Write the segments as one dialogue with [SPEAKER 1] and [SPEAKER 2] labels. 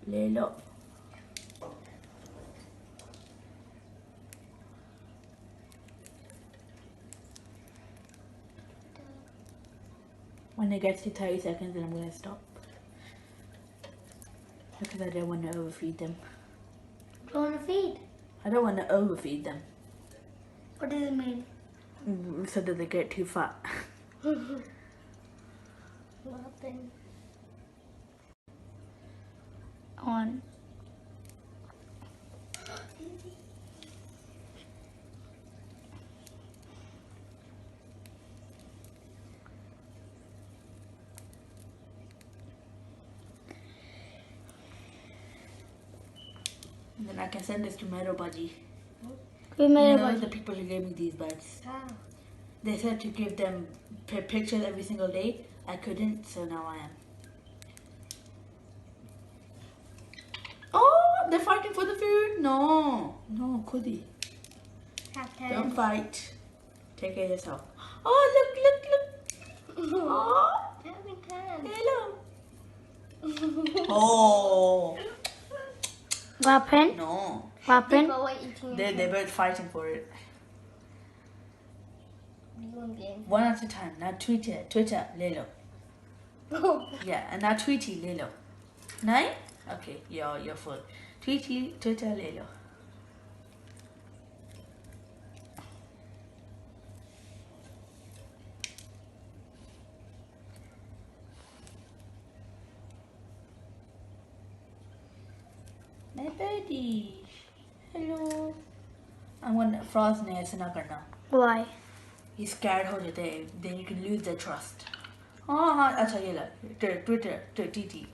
[SPEAKER 1] ले लो. When it gets to 30 seconds, then I'm going to stop. Because I don't want to overfeed them.
[SPEAKER 2] Do you want to feed?
[SPEAKER 1] I don't want to overfeed them.
[SPEAKER 2] What does it mean?
[SPEAKER 1] So that they get too fat.
[SPEAKER 2] Nothing. On.
[SPEAKER 1] And then I can send this to Budgie.
[SPEAKER 2] We made
[SPEAKER 1] You
[SPEAKER 2] a
[SPEAKER 1] know
[SPEAKER 2] budgie.
[SPEAKER 1] the people who gave me these buds.
[SPEAKER 2] Ah.
[SPEAKER 1] They said to give them pictures every single day. I couldn't, so now I am. Oh, they're fighting for the food. No, Kudi. Don't fight. Take care of yourself. Oh, look. Oh, hello. Oh,
[SPEAKER 2] What happened?
[SPEAKER 1] no.
[SPEAKER 2] What happened?
[SPEAKER 1] They're both fighting for it. One at a time. Now Twitter, Lelo. Yeah, and now Tweety, Lelo. Nine? Okay, you're full. Tweety, Twitter, Lelo. My buddy. Hello. I'm gonna frost ne aisa na karna.
[SPEAKER 2] Why?
[SPEAKER 1] He's scared हो जाते हैं. Then you can lose their trust. हाँ अच्छा ये ला. Twitter, TT.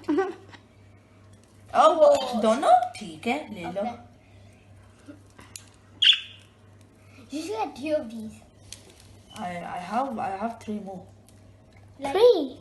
[SPEAKER 1] Oh, दोनों ठीक है ले लो.
[SPEAKER 2] You should get 2 of these.
[SPEAKER 1] I have 3 more.
[SPEAKER 2] Like, 3?